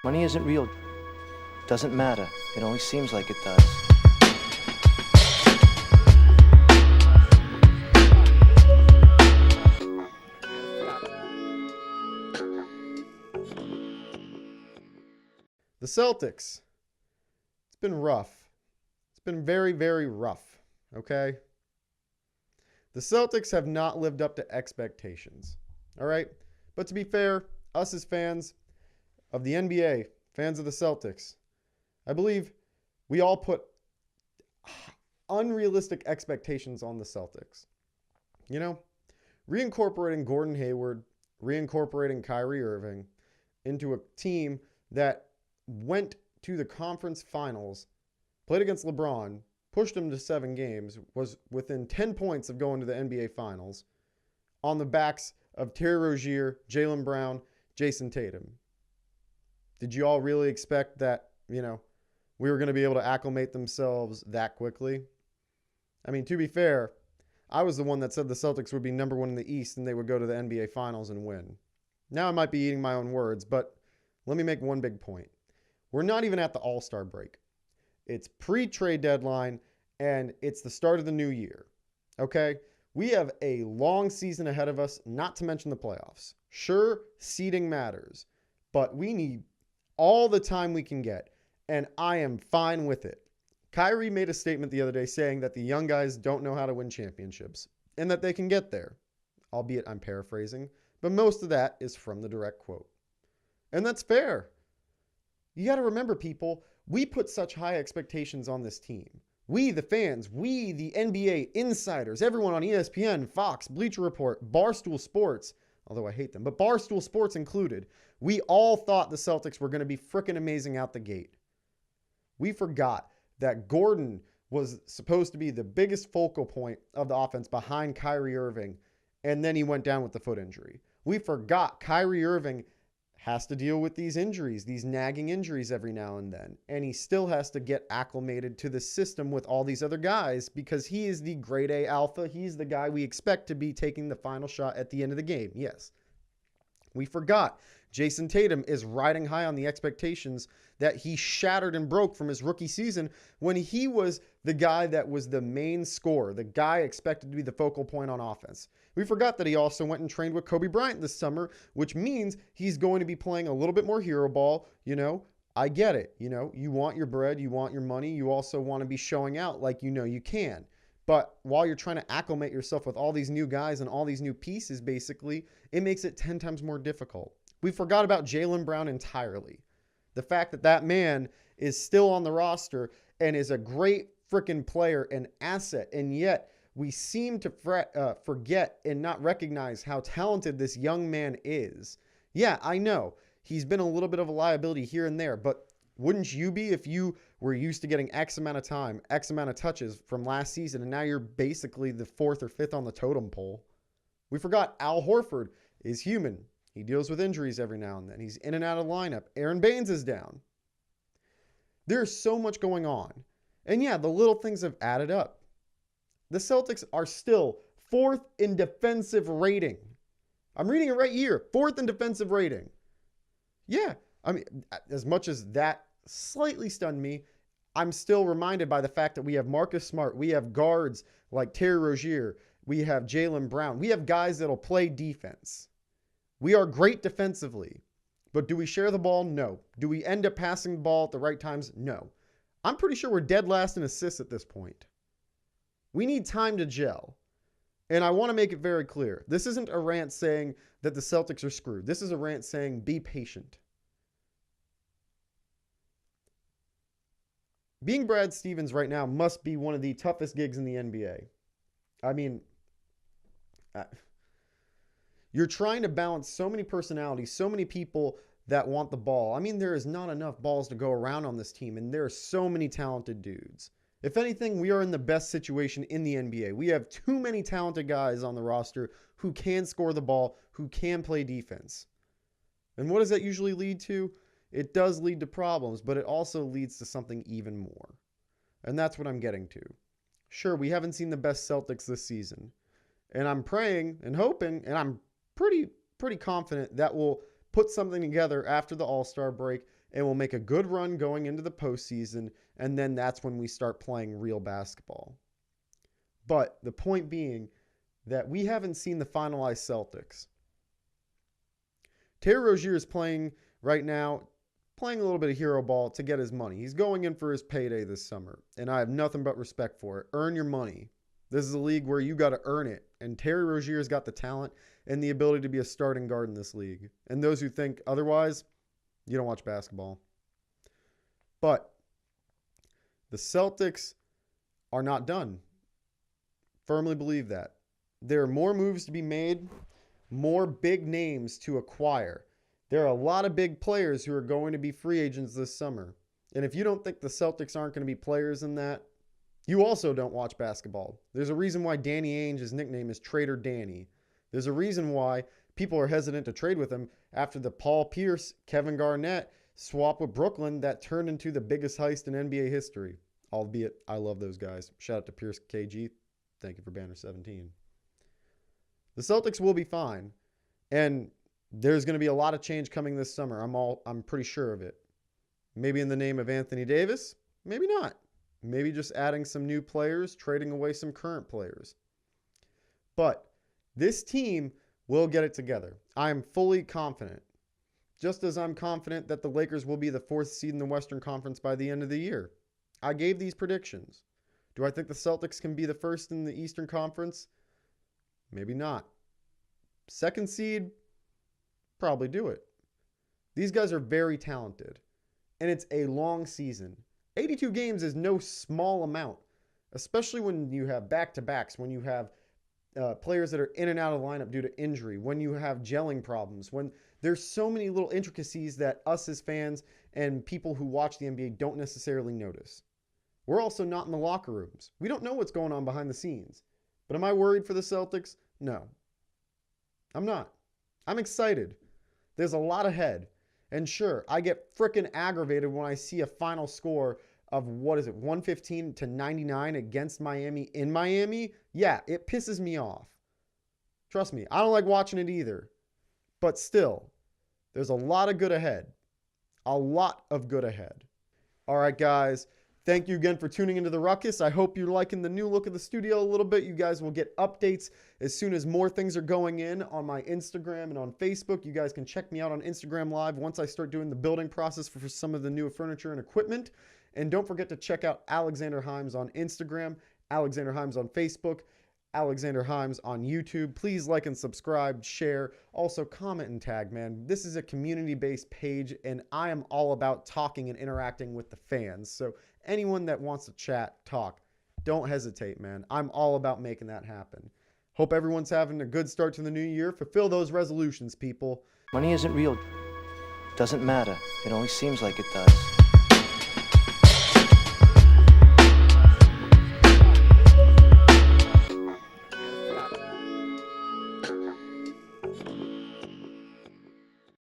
Money isn't real. Doesn't matter. It only seems like it does. The Celtics. It's been rough. It's been very, very rough. Okay? The Celtics have not lived up to expectations. All right? But to be fair, us as fans of the NBA, fans of the Celtics, I believe we all put unrealistic expectations on the Celtics. You know, reincorporating Gordon Hayward, reincorporating Kyrie Irving into a team that went to the conference finals, played against LeBron, pushed him to 7 games, was within 10 points of going to the NBA Finals on the backs of Terry Rozier, Jaylen Brown, Jason Tatum. Did you all really expect that, we were going to be able to acclimate themselves that quickly? I mean, to be fair, I was the one that said the Celtics would be number 1 in the East and they would go to the NBA Finals and win. Now I might be eating my own words, but let me make one big point. We're not even at the All-Star break. It's pre-trade deadline, and it's the start of the new year. Okay? We have a long season ahead of us, not to mention the playoffs. Sure, seeding matters, but we need all the time we can get, and I am fine with it. Kyrie made a statement the other day saying that the young guys don't know how to win championships, and that they can get there. Albeit I'm paraphrasing, but most of that is from the direct quote. And that's fair. You got to remember, people, we put such high expectations on this team. We, the fans, we, the NBA insiders, everyone on ESPN, Fox, Bleacher Report, Barstool Sports, although I hate them, but Barstool Sports included, we all thought the Celtics were going to be freaking amazing out the gate. We forgot that Gordon was supposed to be the biggest focal point of the offense behind Kyrie Irving, and then he went down with the foot injury. We forgot Kyrie Irving has to deal with these injuries, these nagging injuries every now and then. And he still has to get acclimated to the system with all these other guys because he is the grade A alpha. He's the guy we expect to be taking the final shot at the end of the game. Yes. We forgot Jason Tatum is riding high on the expectations that he shattered and broke from his rookie season when he was the guy that was the main scorer, the guy expected to be the focal point on offense. We forgot that he also went and trained with Kobe Bryant this summer, which means he's going to be playing a little bit more hero ball. I get it. You want your bread, you want your money, you also want to be showing out like you can. But while you're trying to acclimate yourself with all these new guys and all these new pieces, basically, it makes it 10 times more difficult. We forgot about Jaylen Brown entirely. The fact that that man is still on the roster and is a great freaking player and asset, and yet we seem to forget and not recognize how talented this young man is. Yeah, I know. He's been a little bit of a liability here and there, but wouldn't you be if you were used to getting X amount of time, X amount of touches from last season, and now you're basically the 4th or 5th on the totem pole? We forgot Al Horford is human. He deals with injuries every now and then. He's in and out of the lineup. Aaron Baines is down. There's so much going on. And yeah, the little things have added up. The Celtics are still 4th in defensive rating. I'm reading it right here. 4th in defensive rating. Yeah, I mean, as much as that slightly stunned me, I'm still reminded by the fact that we have Marcus Smart. We have guards like Terry Rozier. We have Jaylen Brown. We have guys that'll play defense. We are great defensively. But do we share the ball? No. Do we end up passing the ball at the right times? No. I'm pretty sure we're dead last in assists at this point. We need time to gel. And I want to make it very clear. This isn't a rant saying that the Celtics are screwed. This is a rant saying be patient. Being Brad Stevens right now must be one of the toughest gigs in the NBA. I mean, you're trying to balance so many personalities, so many people that want the ball. I mean, there is not enough balls to go around on this team, and there are so many talented dudes. If anything, we are in the best situation in the NBA. We have too many talented guys on the roster who can score the ball, who can play defense. And what does that usually lead to? It does lead to problems, but it also leads to something even more. And that's what I'm getting to. Sure, we haven't seen the best Celtics this season. And I'm praying and hoping, and I'm pretty confident that we'll put something together after the All-Star break and we'll make a good run going into the postseason, and then that's when we start playing real basketball. But the point being that we haven't seen the finalized Celtics. Terry Rozier is playing right now, playing a little bit of hero ball to get his money. He's going in for his payday this summer, and I have nothing but respect for it. Earn your money. This is a league where you got to earn it, and Terry Rozier's got the talent and the ability to be a starting guard in this league. And those who think otherwise, you don't watch basketball. But the Celtics are not done. Firmly believe that. There are more moves to be made, more big names to acquire. There are a lot of big players who are going to be free agents this summer. And if you don't think the Celtics aren't going to be players in that, you also don't watch basketball. There's a reason why Danny Ainge's nickname is Trader Danny. There's a reason why people are hesitant to trade with him after the Paul Pierce, Kevin Garnett swap with Brooklyn that turned into the biggest heist in NBA history. Albeit, I love those guys. Shout out to Pierce KG. Thank you for Banner 17. The Celtics will be fine. And there's going to be a lot of change coming this summer. I'm pretty sure of it. Maybe in the name of Anthony Davis. Maybe not. Maybe just adding some new players, trading away some current players. But this team will get it together. I am fully confident. Just as I'm confident that the Lakers will be the 4th seed in the Western Conference by the end of the year. I gave these predictions. Do I think the Celtics can be the 1st in the Eastern Conference? Maybe not. 2nd seed? Probably do it. These guys are very talented. And it's a long season. 82 games is no small amount. Especially when you have back-to-backs, when you have players that are in and out of the lineup due to injury, when you have gelling problems, when there's so many little intricacies that us as fans and people who watch the NBA don't necessarily notice. We're also not in the locker rooms. We don't know what's going on behind the scenes. But am I worried for the Celtics? No. I'm not. I'm excited. There's a lot ahead. And sure, I get frickin' aggravated when I see a final score of, 115 to 99 against Miami in Miami. Yeah, it pisses me off. Trust me, I don't like watching it either. But still, there's a lot of good ahead. A lot of good ahead. All right, guys. Thank you again for tuning into the Ruckus. I hope you're liking the new look of the studio a little bit. You guys will get updates as soon as more things are going in on my Instagram and on Facebook. You guys can check me out on Instagram Live once I start doing the building process for some of the new furniture and equipment. And don't forget to check out Alexander Himes on Instagram, Alexander Himes on Facebook, Alexander Himes on YouTube. Please like and subscribe, share, also comment and tag, man. This is a community-based page, and I am all about talking and interacting with the fans. So anyone that wants to chat, talk, don't hesitate, man. I'm all about making that happen. Hope everyone's having a good start to the new year. Fulfill those resolutions, people. Money isn't real. Doesn't matter. It only seems like it does.